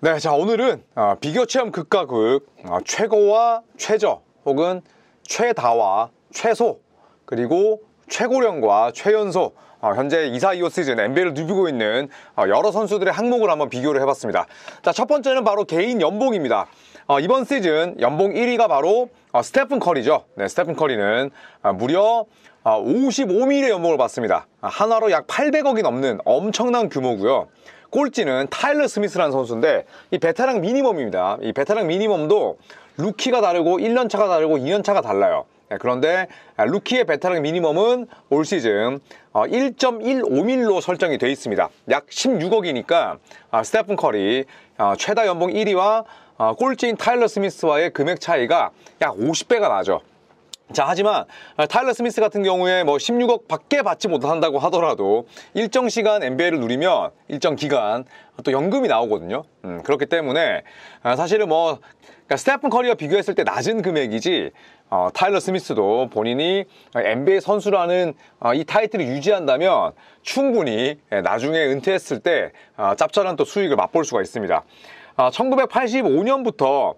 네, 자 오늘은 비교 체험 극과 극 최고와 최저 혹은 최다와 최소 그리고 최고령과 최연소 현재 2사25 시즌 NBA를 누비고 있는 여러 선수들의 항목을 한번 비교를 해봤습니다. 자, 첫 번째는 바로 개인 연봉입니다. 이번 시즌 연봉 1위가 바로 스테픈 커리죠. 네, 스테픈 커리는 무려 55밀의 연봉을 받습니다. 한화로 약 800억이 넘는 엄청난 규모고요. 꼴찌는 타일러 스미스라는 선수인데 이 베테랑 미니멈입니다. 이 베테랑 미니멈도 루키가 다르고 1년차가 다르고 2년차가 달라요. 그런데 루키의 베테랑 미니멈은 올 시즌 1.15밀로 설정이 되어 있습니다. 약 16억이니까 스테픈 커리 최다 연봉 1위와 꼴찌인 타일러 스미스와의 금액 차이가 약 50배가 나죠. 자, 하지만 타일러 스미스 같은 경우에 뭐 16억 밖에 받지 못한다고 하더라도 일정 시간 NBA를 누리면 일정 기간 또 연금이 나오거든요. 그렇기 때문에 사실은 뭐 스테픈 커리와 비교했을 때 낮은 금액이지 타일러 스미스도 본인이 NBA 선수라는 이 타이틀을 유지한다면 충분히 나중에 은퇴했을 때 짭짤한 또 수익을 맛볼 수가 있습니다. 1985년부터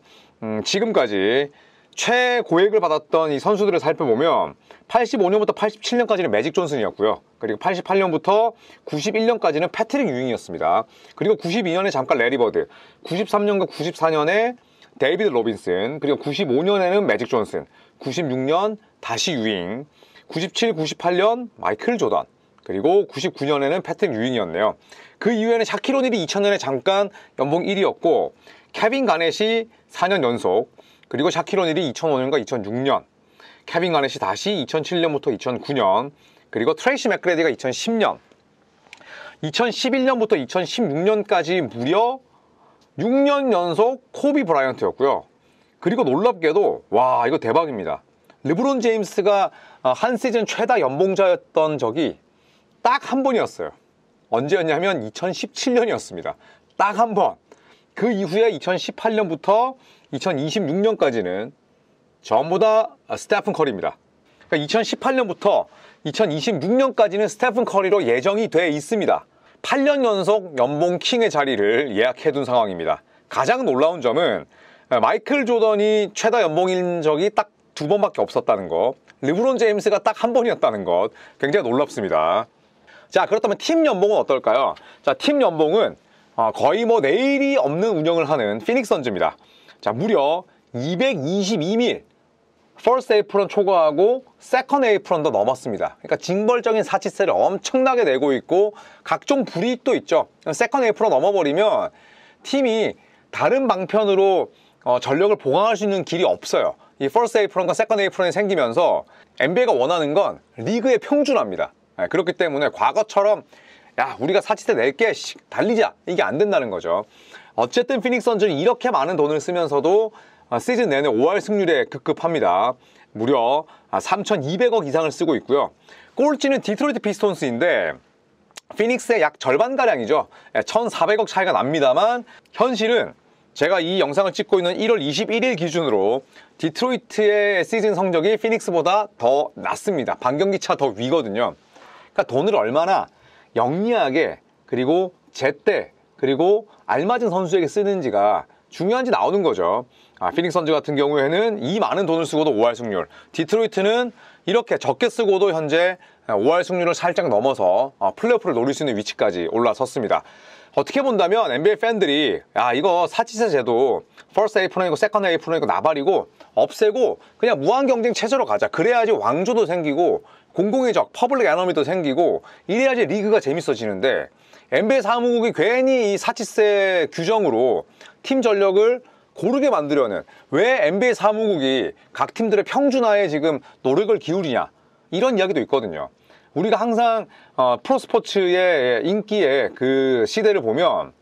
지금까지 최고액을 받았던 이 선수들을 살펴보면 85년부터 87년까지는 매직 존슨이었고요. 그리고 88년부터 91년까지는 패트릭 유잉이었습니다. 그리고 92년에 잠깐 레리 버드, 93년과 94년에 데이비드 로빈슨, 그리고 95년에는 매직 존슨, 96년 다시 유잉, 97, 98년 마이클 조던, 그리고 99년에는 패트릭 유잉이었네요. 그 이후에는 샤킬 오닐이 2000년에 잠깐 연봉 1위였고 케빈 가넷이 4년 연속, 그리고 샤킬 오닐이 2005년과 2006년, 케빈 가넷이 다시 2007년부터 2009년, 그리고 트레이시 맥그레디가 2010년, 2011년부터 2016년까지 무려 6년 연속 코비 브라이언트였고요. 그리고 놀랍게도 와, 이거 대박입니다. 르브론 제임스가 한 시즌 최다 연봉자였던 적이 딱 한 번이었어요. 언제였냐면 2017년이었습니다. 딱 한 번. 그 이후에 2018년부터 2026년까지는 전부 다 스테픈 커리입니다. 그러니까 2018년부터 2026년까지는 스테픈 커리로 예정이 돼 있습니다. 8년 연속 연봉 킹의 자리를 예약해둔 상황입니다. 가장 놀라운 점은 마이클 조던이 최다 연봉인 적이 딱 2번밖에 없었다는 것, 르브론 제임스가 딱 한 번이었다는 것, 굉장히 놀랍습니다. 자, 그렇다면 팀 연봉은 어떨까요? 자, 팀 연봉은 거의 뭐 내일이 없는 운영을 하는 피닉스 선즈입니다. 자, 무려 222밀 퍼스트 에이프런 초과하고 세컨드 에이프런도 넘었습니다. 그러니까 징벌적인 사치세를 엄청나게 내고 있고 각종 불이익도 있죠. 세컨드 에이프런 넘어버리면 팀이 다른 방편으로 전력을 보강할 수 있는 길이 없어요. 이 퍼스트 에이프런과 세컨드 에이프런이 생기면서 NBA가 원하는 건 리그의 평준화입니다. 그렇기 때문에 과거처럼 야, 우리가 사치세 낼게 달리자, 이게 안 된다는 거죠. 어쨌든 피닉스 선즈는 이렇게 많은 돈을 쓰면서도 시즌 내내 5할 승률에 급급합니다. 무려 3,200억 이상을 쓰고 있고요. 꼴찌는 디트로이트 피스톤스인데 피닉스의 약 절반가량이죠. 1,400억 차이가 납니다만 현실은 제가 이 영상을 찍고 있는 1월 21일 기준으로 디트로이트의 시즌 성적이 피닉스보다 더 낮습니다. 반경기 차 더 위거든요. 그러니까 돈을 얼마나 영리하게 그리고 제때 그리고 알맞은 선수에게 쓰는지가 중요한지 나오는 거죠. 피닉스 선즈 같은 경우에는 이 많은 돈을 쓰고도 5할 승률, 디트로이트는 이렇게 적게 쓰고도 현재 5할 승률을 살짝 넘어서 플레이오프를 노릴 수 있는 위치까지 올라섰습니다. 어떻게 본다면 NBA 팬들이 야, 이거 사치세 제도 퍼스트 에이프런이고 세컨드 에이프런이고 나발이고 없애고 그냥 무한 경쟁 체제로 가자. 그래야지 왕조도 생기고 공공의 적, 퍼블릭 에너미도 생기고 이래야지 리그가 재밌어지는데 NBA 사무국이 괜히 이 사치세 규정으로 팀 전력을 고르게 만들려는, 왜 NBA 사무국이 각 팀들의 평준화에 지금 노력을 기울이냐, 이런 이야기도 있거든요. 우리가 항상 프로스포츠의 인기의 그 시대를 보면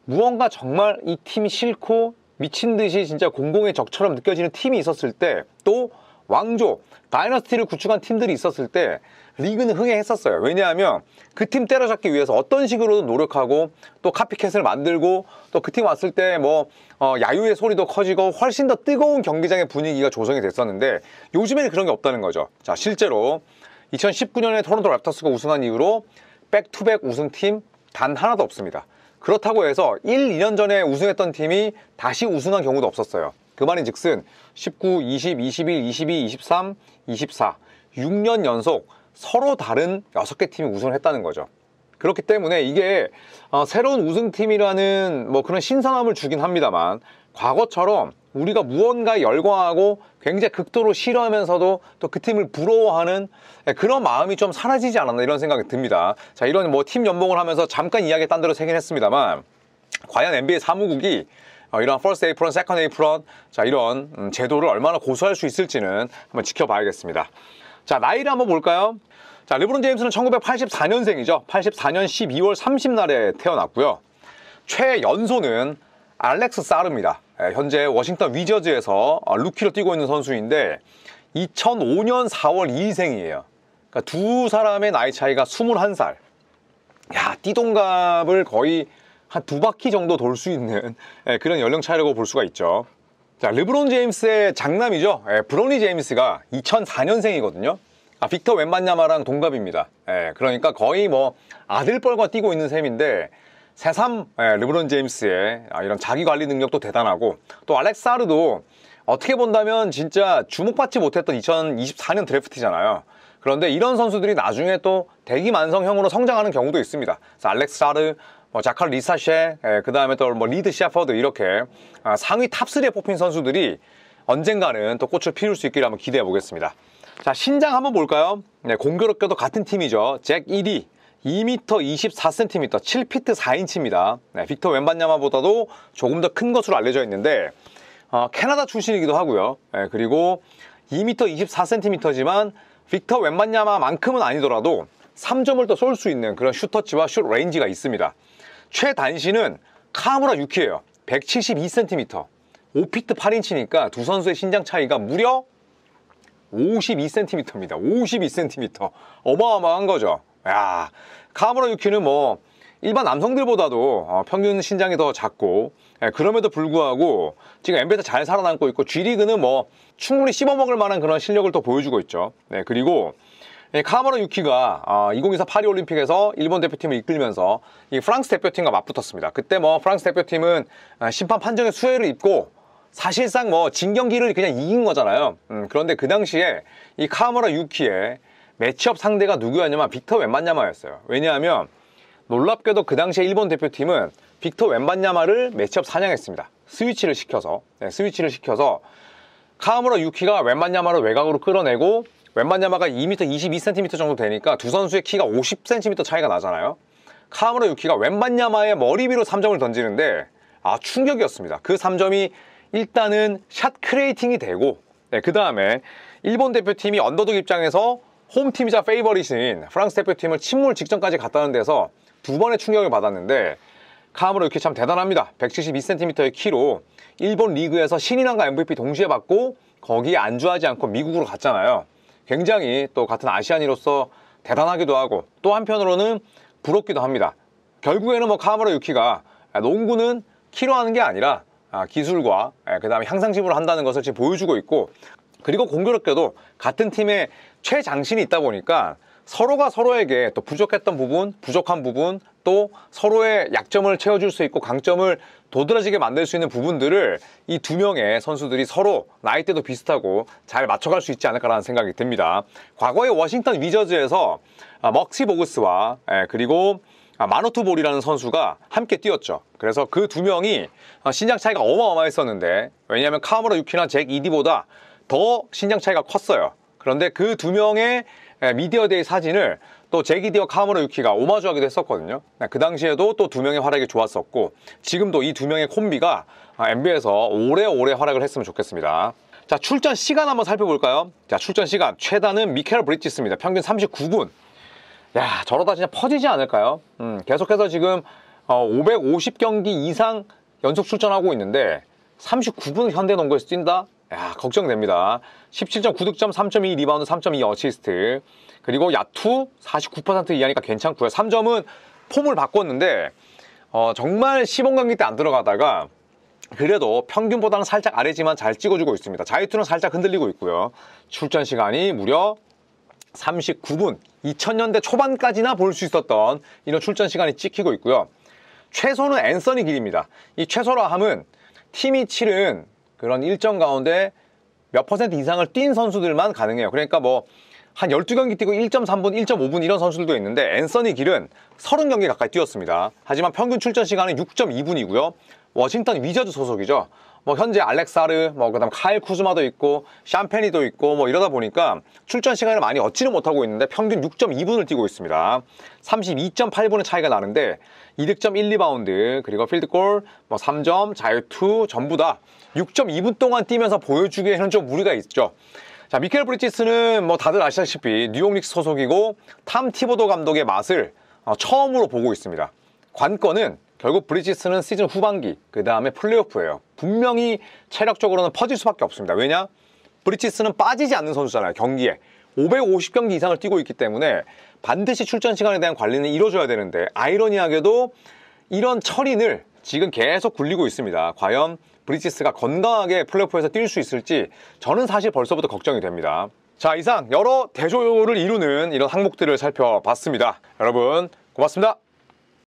무언가 정말 이 팀이 싫고 미친 듯이 진짜 공공의 적처럼 느껴지는 팀이 있었을 때, 또 왕조, 다이너스티를 구축한 팀들이 있었을 때 리그는 흥행했었어요. 왜냐하면 그 팀 때려잡기 위해서 어떤 식으로든 노력하고 또 카피캣을 만들고 또 그 팀 왔을 때 뭐 야유의 소리도 커지고 훨씬 더 뜨거운 경기장의 분위기가 조성이 됐었는데 요즘에는 그런 게 없다는 거죠. 자, 실제로 2019년에 토론토 랩터스가 우승한 이후로 백투백 우승팀 단 하나도 없습니다. 그렇다고 해서 1, 2년 전에 우승했던 팀이 다시 우승한 경우도 없었어요. 그 말인즉슨 19, 20, 21, 22, 23, 24 6년 연속 서로 다른 6개 팀이 우승을 했다는 거죠. 그렇기 때문에 이게 새로운 우승팀이라는 뭐 그런 신선함을 주긴 합니다만, 과거처럼 우리가 무언가에 열광하고 굉장히 극도로 싫어하면서도 또 그 팀을 부러워하는 그런 마음이 좀 사라지지 않았나 이런 생각이 듭니다. 자, 이런 뭐 팀 연봉을 하면서 잠깐 이야기 딴 데로 새긴 했습니다만, 과연 NBA 사무국이 이런 퍼스트 에이프런, 세컨드 에이프런, 자, 이런 제도를 얼마나 고수할 수 있을지는 한번 지켜봐야겠습니다. 자, 나이를 한번 볼까요? 자, 르브론 제임스는 1984년생이죠. 84년 12월 30날에 태어났고요. 최연소는 알렉스 사르입니다. 현재 워싱턴 위저즈에서 루키로 뛰고 있는 선수인데 2005년 4월 2일생이에요. 그러니까 두 사람의 나이 차이가 21살. 야, 띠동갑을 거의 한 2바퀴 정도 돌 수 있는 그런 연령 차이라고 볼 수가 있죠. 자, 르브론 제임스의 장남이죠. 브로니 제임스가 2004년생이거든요. 빅터 웬반야마랑 동갑입니다. 그러니까 거의 뭐 아들뻘과 뛰고 있는 셈인데, 새삼 르브론 제임스의 이런 자기관리 능력도 대단하고, 또 알렉스 사르도 어떻게 본다면 진짜 주목받지 못했던 2024년 드래프트잖아요. 그런데 이런 선수들이 나중에 또 대기만성형으로 성장하는 경우도 있습니다. 알렉스 사르, 자칼 리사셰, 그 다음에 또 뭐 리드 셰퍼드, 이렇게 상위 탑3에 뽑힌 선수들이 언젠가는 또 꽃을 피울 수 있기를 한번 기대해 보겠습니다. 자, 신장 한번 볼까요? 네, 공교롭게도 같은 팀이죠. 잭 1위, 2m 24cm, 7피트 4인치입니다. 네, 빅터 웬반야마보다도 조금 더 큰 것으로 알려져 있는데, 캐나다 출신이기도 하고요. 네, 그리고 2m 24cm지만 빅터 웬반야마만큼은 아니더라도 3점을 또 쏠 수 있는 그런 슈터치와 슛 레인지가 있습니다. 최단신은 카무라 유키예요. 172cm, 5피트 8인치니까 두 선수의 신장 차이가 무려 52cm입니다. 52cm. 어마어마한 거죠. 야, 카무라 유키는 뭐 일반 남성들보다도 평균 신장이 더 작고, 그럼에도 불구하고 지금 NBA에서 잘 살아남고 있고, G리그는 뭐 충분히 씹어먹을 만한 그런 실력을 또 보여주고 있죠. 네, 그리고 카무라 유키가 2024 파리올림픽에서 일본 대표팀을 이끌면서 이 프랑스 대표팀과 맞붙었습니다. 그때 뭐 프랑스 대표팀은 심판 판정에 수혜를 입고 사실상 뭐 진 경기를 그냥 이긴 거잖아요. 그런데 그 당시에 이 카무라 유키의 매치업 상대가 누구였냐면 빅터 웬반야마였어요. 왜냐하면 놀랍게도 그 당시에 일본 대표팀은 빅터 웬반야마를 매치업 사냥했습니다. 스위치를 시켜서 카무라 유키가 웬반야마를 외곽으로 끌어내고, 웬반야마가 2m 22cm 정도 되니까 두 선수의 키가 50cm 차이가 나잖아요. 카무라 유키가 웬반야마의 머리 위로 3점을 던지는데 충격이었습니다. 그 3점이 일단은 샷 크리에이팅이 되고, 그 다음에 일본 대표팀이 언더독 입장에서 홈팀이자 페이버릿인 프랑스 대표팀을 침몰 직전까지 갔다는 데서 두 번의 충격을 받았는데, 카무라 유키 참 대단합니다. 172cm의 키로 일본 리그에서 신인왕과 MVP 동시에 받고 거기에 안주하지 않고 미국으로 갔잖아요. 굉장히 또 같은 아시안이로서 대단하기도 하고, 또 한편으로는 부럽기도 합니다. 결국에는 뭐 카무라 유키가 농구는 키로 하는 게 아니라 기술과 그 다음에 향상심으로 한다는 것을 지금 보여주고 있고, 그리고 공교롭게도 같은 팀에 최장신이 있다 보니까 서로가 서로에게 또 부족했던 부분, 부족한 부분, 또 서로의 약점을 채워줄 수 있고 강점을 도드라지게 만들 수 있는 부분들을 이 두 명의 선수들이 서로 나이대도 비슷하고 잘 맞춰갈 수 있지 않을까라는 생각이 듭니다. 과거에 워싱턴 위저즈에서 먹시 보그스와 그리고 마노투 볼이라는 선수가 함께 뛰었죠. 그래서 그 두 명이 신장 차이가 어마어마했었는데, 왜냐하면 카무라 유키나 잭 이디보다 더 신장 차이가 컸어요. 그런데 그 두 명의 미디어데이 사진을 또 잭 이디와 카무라 유키가 오마주하기도 했었거든요. 그 당시에도 또 두 명의 활약이 좋았었고, 지금도 이 두 명의 콤비가 NBA에서 오래오래 활약을 했으면 좋겠습니다. 자, 출전 시간 한번 살펴볼까요? 자, 출전 시간 최다는 미켈 브리지스입니다. 평균 39분. 야, 저러다 진짜 퍼지지 않을까요? 계속해서 지금 550경기 이상 연속 출전하고 있는데 39분 현대농구에서 뛴다? 야, 걱정됩니다. 17.9득점, 3.2 리바운드, 3.2 어시스트. 그리고 야투 49% 이하니까 괜찮고요. 3점은 폼을 바꿨는데 정말 시범 경기 때 안 들어가다가 그래도 평균보다는 살짝 아래지만 잘 찍어주고 있습니다. 자유투는 살짝 흔들리고 있고요. 출전 시간이 무려 39분. 2000년대 초반까지나 볼 수 있었던 이런 출전 시간이 찍히고 있고요. 최소는 앤서니 길입니다. 이 최소라 함은 팀이 치른 그런 일정 가운데 몇 퍼센트 이상을 뛴 선수들만 가능해요. 그러니까 뭐 한 12경기 뛰고 1.3분, 1.5분 이런 선수들도 있는데 앤서니 길은 30경기 가까이 뛰었습니다. 하지만 평균 출전 시간은 6.2분이고요. 워싱턴 위저즈 소속이죠. 뭐 현재 알렉사르, 뭐 그다음 카일 쿠즈마도 있고 샴페니도 있고 뭐 이러다 보니까 출전 시간을 많이 얻지는 못하고 있는데 평균 6.2분을 뛰고 있습니다. 32.8분의 차이가 나는데 2득점 1, 2바운드 그리고 필드골, 뭐 3점, 자유투 전부 다 6.2분 동안 뛰면서 보여주기에는 좀 무리가 있죠. 자, 미켈 브리지스는 뭐 다들 아시다시피 뉴욕 닉스 소속이고 탐 티보도 감독의 맛을 처음으로 보고 있습니다. 관건은 결국 브리지스는 시즌 후반기 그 다음에 플레이오프예요. 분명히 체력적으로는 퍼질 수밖에 없습니다. 왜냐? 브리지스는 빠지지 않는 선수잖아요. 경기에 550경기 이상을 뛰고 있기 때문에 반드시 출전 시간에 대한 관리는 이루어져야 되는데 아이러니하게도 이런 철인을 지금 계속 굴리고 있습니다. 과연 브리지스가 건강하게 플레이오프에서 뛸 수 있을지 저는 사실 벌써부터 걱정이 됩니다. 자, 이상 여러 대조를 이루는 이런 항목들을 살펴봤습니다. 여러분 고맙습니다.